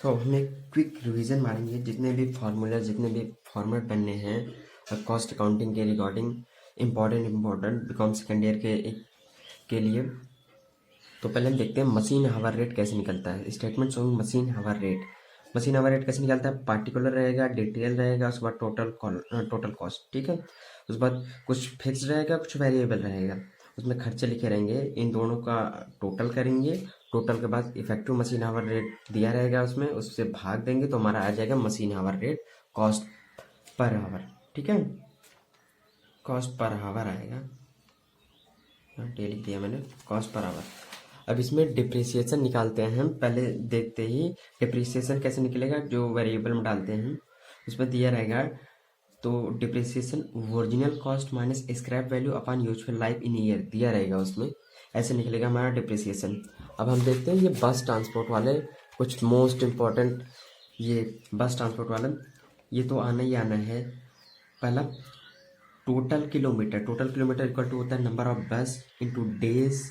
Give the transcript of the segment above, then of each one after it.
तो हम एक क्विक रिवीजन मारेंगे जितने भी फार्मूला जितने भी फॉर्मेट बनने हैं कॉस्ट अकाउंटिंग के regarding important BCom second year के लिए। तो पहले हम देखते हैं मशीन हावर रेट कैसे निकलता है। स्टेटमेंट शोइंग मशीन हावर रेट कैसे निकलता है। पार्टिकुलर रहेगा, डिटेल रहेगा, उसके बाद टोटल कॉस्ट। ठीक है, उसके बाद कुछ फिक्स रहेगा, कुछ वेरिएबल रहेगा, उसमें खर्चे लिखे रहेंगे, इन दोनों का टोटल करेंगे। टोटल के बाद इफेक्टिव मशीन आवर रेट दिया रहेगा, उसमें उससे भाग देंगे तो हमारा आ जाएगा machine hour rate cost per hour. ठीक है, कॉस्ट पर आवर आएगा, ये लिख दिया मैंने, कॉस्ट पर आवर। अब इसमें डिप्रिसिएशन निकालते हैं हम। पहले देखते ही डिप्रिसिएशन कैसे निकलेगा, जो वेरिएबल में डालते हैं उसमें दिया रहेगा। तो depreciation original cost minus scrap value upon useful life in year दिया रहेगा, उसमें ऐसे निकलेगा हमारा डिप्रिसिएशन। अब हम देखते हैं ये बस ट्रांसपोर्ट वाले कुछ मोस्ट इम्पॉर्टेंट, ये बस ट्रांसपोर्ट वाला ये तो आना ही आना है। पहला टोटल किलोमीटर इक्वल टू होता है number of bus into days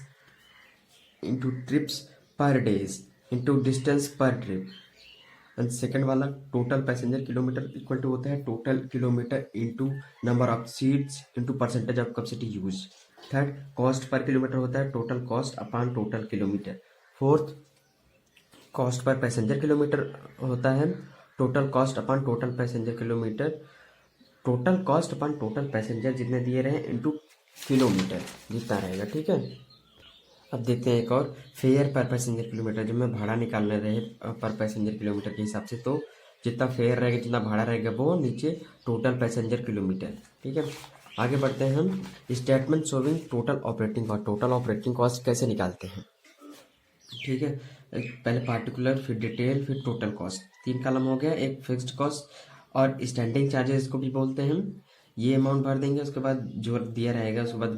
into trips per days into distance per trip. And second वाला total passenger kilometre equal to होता है total kilometre into number of seats into percentage of capacity use. Third cost per kilometre होता है total cost upon total kilometre. Fourth cost per passenger kilometre होता है total cost upon total passenger kilometre. Total cost upon total passenger जितने दिए रहे into kilometre जितना रहेगा। ठीक है, अब देखते हैं एक और फेयर पर पैसेंजर किलोमीटर, जब मैं भाड़ा निकालने रहे पर पैसेंजर किलोमीटर के हिसाब से, तो जितना फेयर रहेगा जितना भाड़ा रहेगा वो नीचे टोटल पैसेंजर किलोमीटर। ठीक है, आगे बढ़ते हैं हम। Statement showing total operating cost कैसे निकालते हैं। ठीक है, पहले पार्टिकुलर, फिर डिटेल, फिर टोटल कॉस्ट, 3 कॉलम हो गया। एक फिक्स्ड कॉस्ट और स्टैंडिंग चार्जेस को भी बोलते हैं हम, ये अमाउंट भर देंगे। उसके बाद जो दिया रहेगा उसके बाद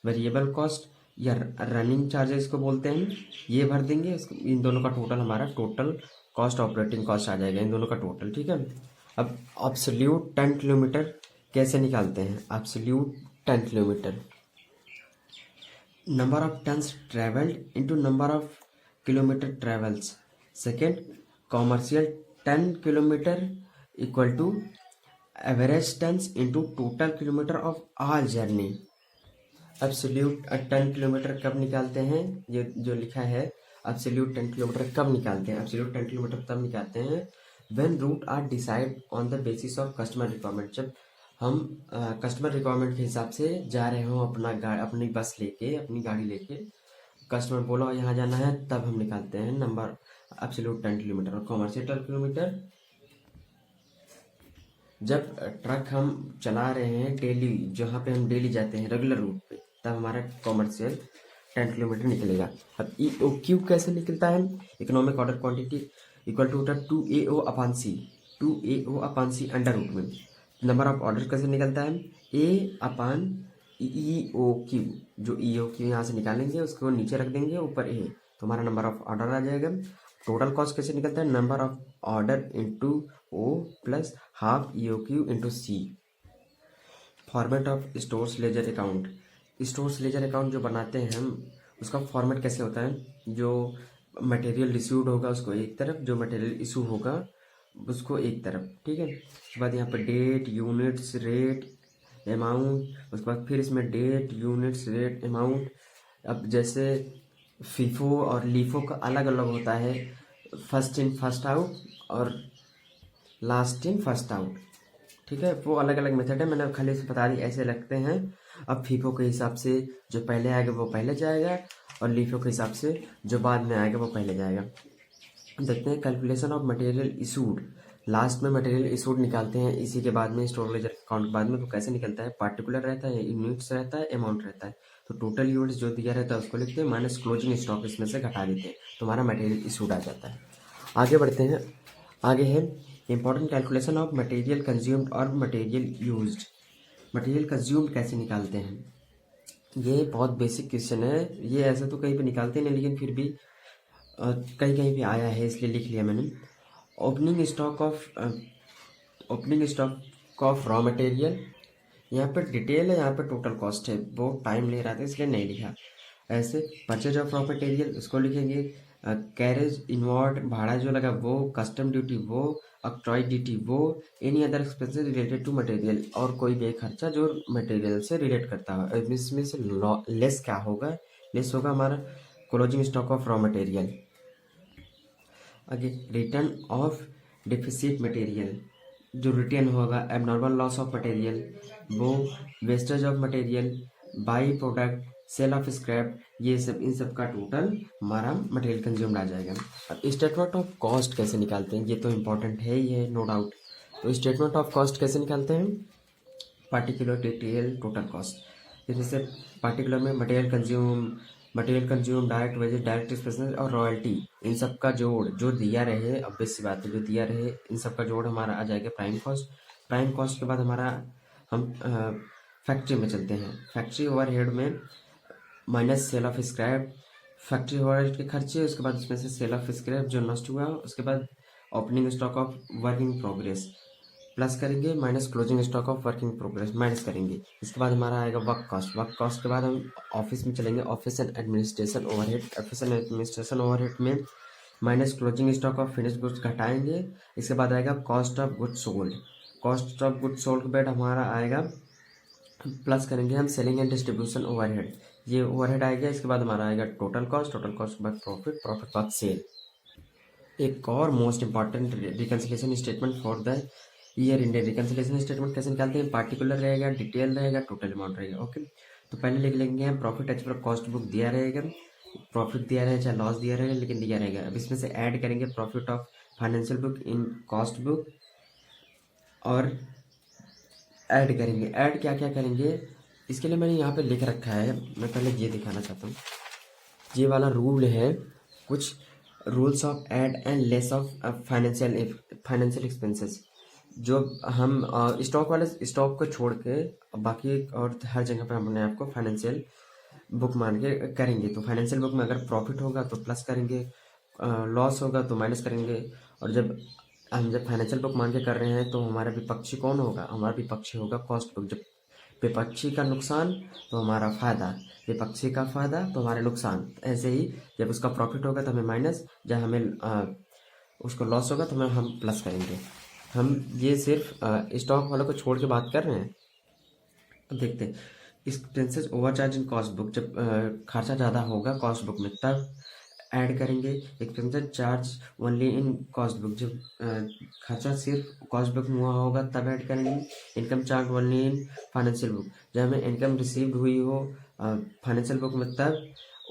वेरिएबल कॉस्ट या रनिंग चार्जेस को बोलते हैं हम, ये भर देंगे। इन दोनों का टोटल हमारा टोटल कॉस्ट ऑपरेटिंग कॉस्ट आ जाएगा, इन दोनों का टोटल। ठीक है, अब एब्सोल्यूट 10 किलोमीटर कैसे निकालते हैं। Absolute 10 kilometre number of tons travelled into number of kilometre travels. Second commercial 10 kilometre equal to average tons into total kilometre of all journey. Absolute 10 kilometre कब निकालते हैं, ये जो लिखा है एब्सोल्यूट 10 किलोमीटर कब निकालते हैं। एब्सोल्यूट 10 किलोमीटर तब निकालते हैं when route are decide on the basis of customer requirement. जब हम कस्टमर रिक्वायरमेंट के हिसाब से जा रहे हो, अपनी बस लेके, अपनी गाड़ी लेके, कस्टमर बोला यहाँ जाना है, तब हम निकालते हैं नंबर एब्सोल्यूट 10 किलोमीटर। और कॉमर्शियल 10 किलोमीटर जब ट्रक हम चला रहे हैं डेली, जहाँ पे हम डेली जाते हैं रेगुलर रूट पे, तब हमारा कॉमर्शियल 10 किलोमीटर निकलेगा। अब EOQ कैसे निकलता है। Economic order quantity equal to होता है 2AO upon C under root में। नंबर ऑफ ऑर्डर कैसे निकलता है, A अपॉन EOQ। जो EOQ यहाँ से निकालेंगे उसको नीचे रख देंगे, ऊपर A, तो हमारा नंबर ऑफ ऑर्डर आ जाएगा। टोटल कॉस्ट कैसे निकलता है, number of order into O plus half EOQ into C। Format of stores ledger account. Stores ledger account जो बनाते हैं हम, उसका फॉर्मेट कैसे होता है, जो मटेरियल रिसीव्ड होगा उसको एक तरफ, जो मटेरियल इशू होगा उसको एक तरफ। ठीक है, उसके बाद यहाँ पर डेट, यूनिट्स, रेट, अमाउंट, उसके बाद फिर इसमें डेट, यूनिट्स, रेट, अमाउंट। अब जैसे फीफो और लीफो का अलग अलग होता है, फर्स्ट इन फर्स्ट आउट और लास्ट इन फर्स्ट आउट। ठीक है, वो अलग अलग मेथड है, मैंने खाली से बता दी ऐसे लगते हैं। अब फीफो के हिसाब से जो पहले आएगा वो पहले जाएगा, और लीफो के हिसाब से जो बाद में आएगा वो पहले जाएगा। देखते हैं calculation of material issued. Last में मटेरियल इशूड निकालते हैं, इसी के बाद में स्टोर लेजर अकाउंट बाद में। तो कैसे निकलता है, पार्टिकुलर रहता है, यूनिट्स रहता है, अमाउंट रहता है। तो टोटल यूनिट्स जो दिया रहता है उसको लिखते हैं, माइनस क्लोजिंग स्टॉक इसमें से घटा देते हैं, तो हमारा मटेरियल इशूड आ जाता है। आगे बढ़ते हैं, आगे है important calculation of material consumed और मटेरियल यूज्ड। मटेरियल कंज्यूम्ड कैसे निकालते हैं, ये बहुत बेसिक क्वेश्चन है, ये ऐसे तो कहीं पे निकालते नहीं, लेकिन फिर भी कहीं कहीं पे आया है इसलिए लिख लिया मैंने। Opening stock of raw material, यहाँ पर डिटेल है, यहाँ पर टोटल कॉस्ट है, बहुत टाइम ले रहा था इसलिए नहीं लिखा। ऐसे परचेज ऑफ रॉ मटेरियल उसको लिखेंगे कैरेज इनवर्ड भाड़ा जो लगा वो, कस्टम ड्यूटी वो, ऑक्ट्रॉय ड्यूटी वो, any other expenses related to material, और कोई भी खर्चा जो मटेरियल से रिलेट करता है। इसमें से लेस क्या होगा? लेस होगा हमारा closing stock of raw material. आगे रिटर्न ऑफ डिफिसिट मटेरियल, जो रिटर्न होगा एबनॉर्मल लॉस ऑफ मटेरियल, वो wastage of material, by product, sale of scrap, ये सब इन सब का टोटल हमारा मटेरियल कंज्यूम्ड आ जाएगा। अब स्टेटमेंट ऑफ कॉस्ट कैसे निकालते हैं, ये तो इम्पोर्टेंट है ही है, नो डाउट। तो स्टेटमेंट ऑफ कॉस्ट कैसे निकालते हैं? पार्टिकुलर डिटेल टोटल कॉस्ट, जैसे पार्टिकुलर में material consume, direct wages, direct expenses और रॉयल्टी, इन सब का जोड़ जो दिया रहे, ऑब्वियस सी बात है, जो दिया रहे इन सब का जोड़ हमारा आ जाएगा प्राइम कॉस्ट। प्राइम कॉस्ट के बाद हमारा हम फैक्ट्री में चलते हैं। फैक्ट्री ओवरहेड में minus cell of scrap, factory overhead के खर्चे, उसके बाद उसमें से सेल ऑफ स्क्रैप जो नष्ट हुआ, उसके बाद opening stock of work in progress plus करेंगे, minus closing stock of work in progress minus करेंगे। इसके बाद हमारा आएगा वर्क कॉस्ट। वर्क कॉस्ट के बाद हम ऑफिस में चलेंगे, office and administration overhead. Office and administration overhead में minus closing stock of finish goods घटाएंगे। इसके बाद आएगा cost of goods sold. Cost of goods sold के बाद हमारा आएगा प्लस करेंगे हम सेलिंग एंड डिस्ट्रीब्यूशन ओवरहेड, ये ओवरहेड आएगा। इसके बाद हमारा आएगा टोटल कॉस्ट के बाद प्रॉफिट, प्रॉफिट बाद सेल। एक और most important reconciliation statement for the year India. Reconciliation statement कैसे निकालते हैं? पार्टिकुलर रहेगा, डिटेल रहेगा, टोटल अमाउंट रहेगा। ओके, तो पहले लिख लेंगे हम profit as per cost book दिया रहेगा, प्रॉफिट दिया रहेगा चाहे लॉस दिया रहेगा, लेकिन दिया रहेगा। अब इसमें से ऐड करेंगे profit of financial book in cost book, और ऐड करेंगे। ऐड क्या क्या करेंगे इसके लिए मैंने यहाँ पे लिख रखा है, मैं पहले ये दिखाना चाहता हूँ। ये वाला रूल है, कुछ rules of add and less of financial expenses, जो हम स्टॉक वाले स्टॉक को छोड़ के बाकी और हर जगह पे अपने आप को फाइनेंशियल बुक मान के करेंगे। तो फाइनेंशियल बुक में अगर प्रॉफिट होगा तो प्लस करेंगे, लॉस होगा तो माइनस करेंगे। और जब फाइनेंशियल बुक मान के कर रहे हैं तो हमारा विपक्षी कौन होगा? हमारा विपक्षी होगा कॉस्ट बुक। जब विपक्षी का नुकसान तो हमारा फायदा, विपक्षी का फायदा तो हमारा नुकसान। ऐसे ही जब उसका प्रॉफिट होगा तो हमें माइनस, जब हमें उसको लॉस होगा तो हम प्लस करेंगे। हम ये सिर्फ स्टॉक वालों को छोड़ के बात कर रहे हैं। अब देखते हैं expenses overcharge in cost book, जब खर्चा ज़्यादा होगा कॉस्ट बुक में तब ऐड करेंगे। Expenses charge only in cost book, जब खर्चा सिर्फ कॉस्ट बुक में हुआ होगा तब ऐड करेंगे। Income charge only in financial book, जब हमें इनकम रिसीव्ड हुई हो फाइनेंशियल बुक में तब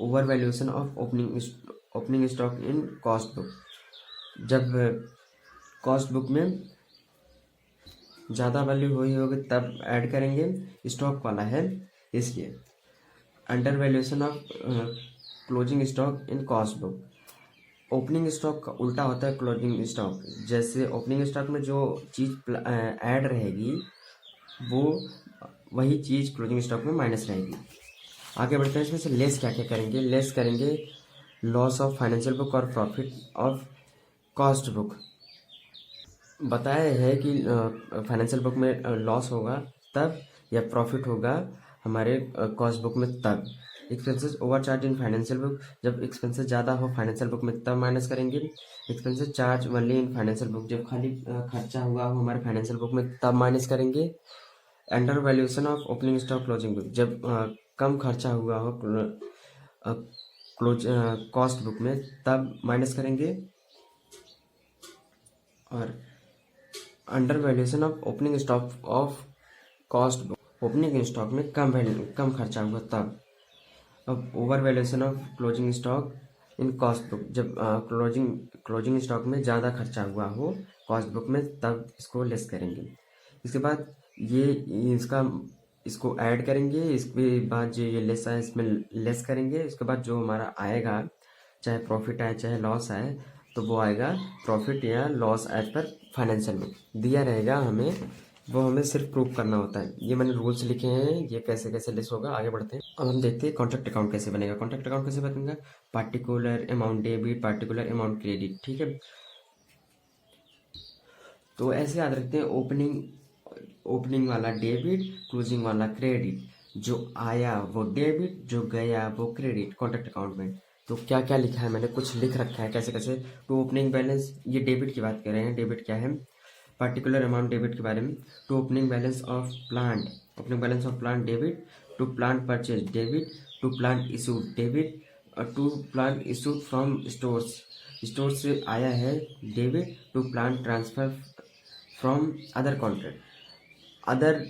over valuation of opening stock in cost book, जब कॉस्ट बुक में ज़्यादा वैल्यू हुई होगी तब ऐड करेंगे। स्टॉक वाला है इसलिए। Under valuation of closing stock in cost book, opening stock का उल्टा होता है क्लोजिंग स्टॉक। जैसे ओपनिंग स्टॉक में जो चीज़ ऐड रहेगी वो वही चीज़ क्लोजिंग स्टॉक में माइनस रहेगी। आगे बढ़ते हैं, इसमें से लेस क्या क्या करेंगे? लेस करेंगे लॉस ऑफ फाइनेंशियल बुक और प्रॉफिट ऑफ कॉस्ट बुक। बताया है कि फाइनेंशियल बुक में लॉस होगा तब या प्रॉफिट होगा हमारे कॉस्ट बुक में तब। Expenses overcharge in financial book, जब एक्सपेंसेस ज़्यादा हो फाइनेंशियल बुक में तब माइनस करेंगे। Expenses charge only in financial book, जब खाली खर्चा हुआ हो हमारे फाइनेंशियल बुक में तब माइनस करेंगे। Under valuation of opening stock closing book, जब कम खर्चा हुआ हो कॉस्ट बुक में तब माइनस करेंगे। और under valuation of opening stock of cost book, opening stock में कम खर्चा हुआ तब। अब over valuation of closing stock in cost book, जब क्लोजिंग स्टॉक में ज़्यादा खर्चा हुआ हो कॉस्ट बुक में तब इसको लेस करेंगे। इसके बाद इसको ऐड करेंगे। इसके बाद जो ये लेस आए इसमें लेस करेंगे। इसके बाद जो हमारा आएगा, चाहे प्रॉफिट आए चाहे लॉस आए, तो वो आएगा प्रॉफिट या loss as per financial book दिया रहेगा हमें, वो हमें सिर्फ प्रूव करना होता है। ये मैंने रूल्स लिखे हैं, ये कैसे कैसे लिस्ट होगा। आगे बढ़ते हैं, अब हम देखते हैं कॉन्ट्रैक्ट अकाउंट कैसे बनेगा। कॉन्ट्रैक्ट अकाउंट कैसे बनेगा? Particular amount debit, particular amount credit, ठीक है। तो ऐसे याद रखते हैं, ओपनिंग वाला डेबिट, क्लोजिंग वाला क्रेडिट। जो आया वो डेबिट, जो गया वो क्रेडिट कॉन्ट्रैक्ट अकाउंट में। तो क्या क्या लिखा है, मैंने कुछ लिख रखा है कैसे कैसे। टू ओपनिंग बैलेंस, ये डेबिट की बात कर रहे हैं। डेबिट क्या है, पर्टिकुलर अमाउंट डेबिट के बारे में। To opening balance of plant, opening balance of plant debit. To plant purchase debit. To plant issued debit. और to plant issued from stores, store से आया है debit. To plant transfer from other contract, other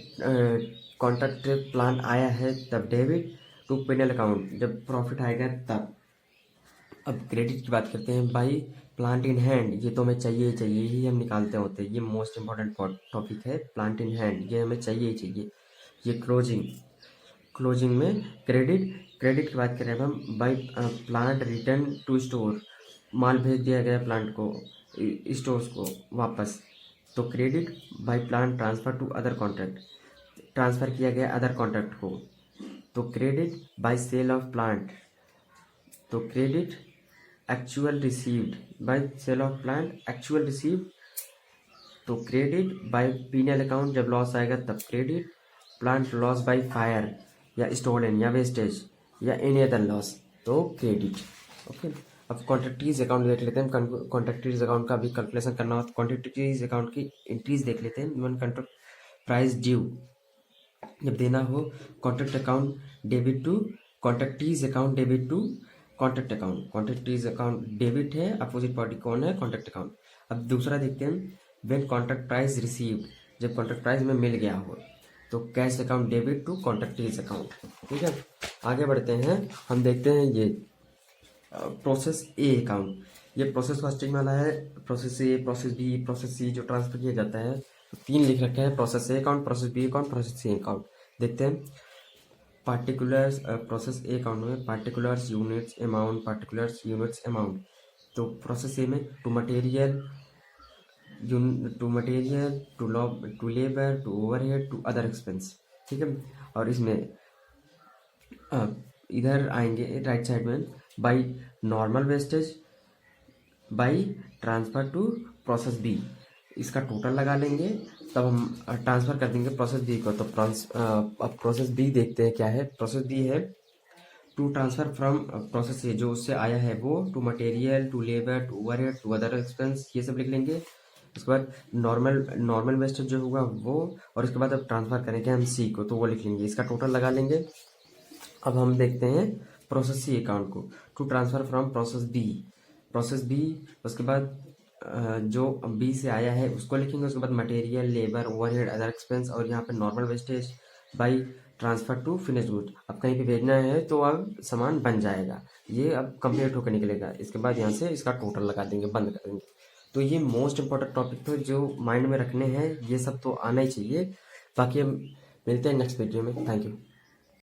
contract plant आया है तब debit. To P and L account, जब profit आएगा तब। अब क्रेडिट की बात करते हैं। बाई प्लांट इन हैंड, ये तो हमें चाहिए ही चाहिए, ही हम निकालते होते हैं। ये मोस्ट इंपॉर्टेंट टॉपिक है, प्लांट इन हैंड, ये हमें चाहिए ही चाहिए। ये क्लोजिंग, क्लोजिंग में क्रेडिट, क्रेडिट की बात करें अब हम। By plant return to store, माल भेज दिया गया प्लांट को, स्टोर्स को वापस, तो credit. By plant transfer to other contract, transfer किया गया अदर कॉन्ट्रैक्ट को, तो credit. By sale of plant, तो credit. Actual received, by sale of plant actual received, तो क्रेडिट। बाय पीनल अकाउंट, जब लॉस आएगा तब credit. Plant loss by fire या स्टोलन या वेस्टेज या एनी अदर लॉस, तो क्रेडिट। ओके, अब कॉन्ट्रैक्टरीज अकाउंट देख लेते हैं। कॉन्ट्रैक्टरीज अकाउंट का भी कैलकुलेशन करना हो तो कॉन्ट्रैक्टरीज अकाउंट की एंट्रीज देख लेते हैं। वन कॉन्ट्रैक्ट प्राइस ड्यू, जब देना हो contract account debit to contractee's account debit to contract account. Contractee's account debit है, अपोजिट पार्टी कौन है, कॉन्ट्रैक्ट अकाउंट। अब दूसरा देखते हैं, व्हेन कॉन्ट्रैक्ट प्राइस रिसीव्ड, जब कॉन्ट्रैक्ट प्राइस में मिल गया हो, तो cash account debit to contractee's account. ठीक है, आगे बढ़ते हैं, हम देखते हैं ये प्रोसेस ए अकाउंट। ये प्रोसेस कॉस्टिंग वाला है। Process A, process B, process C जो ट्रांसफर किया जाता है, तो 3 लिख रखे हैं, process A account, process B account, process C account. देखते हैं पार्टिकुलर्स, प्रोसेस ए अकाउंट में particulars units amount, particulars units amount. तो प्रोसेस ए में to material, to labour, to overhead, to other expense. ठीक है, और इसमें इधर आएंगे राइट साइड में, by normal wastage, by transfer to process B, इसका टोटल लगा लेंगे, तब हम ट्रांसफ़र कर देंगे प्रोसेस बी को। तो अब प्रोसेस बी देखते हैं क्या है। प्रोसेस बी है to transfer from process A, जो उससे आया है वो, to material, to labour, to overhead, to other expense, ये सब लिख लेंगे। उसके बाद नॉर्मल वेस्टेज जो होगा वो, और उसके बाद अब ट्रांसफ़र करेंगे हम सी को, तो वो लिख लेंगे, इसका टोटल लगा लेंगे। अब हम देखते हैं प्रोसेस सी अकाउंट को, to transfer from process B, उसके बाद जो बी से आया है उसको लिखेंगे। उसके बाद material, labour, overhead, other expense, और यहाँ पे normal wastage by transfer to finish good. अब कहीं पे भेजना है तो अब सामान बन जाएगा, ये अब कंप्लीट होकर निकलेगा। इसके बाद यहाँ से इसका टोटल लगा देंगे, बंद कर देंगे। तो ये मोस्ट इंपॉर्टेंट टॉपिक थे जो माइंड में रखने हैं, ये सब तो आना ही चाहिए। बाकी हम मिलते हैं नेक्स्ट वीडियो में। Thank you.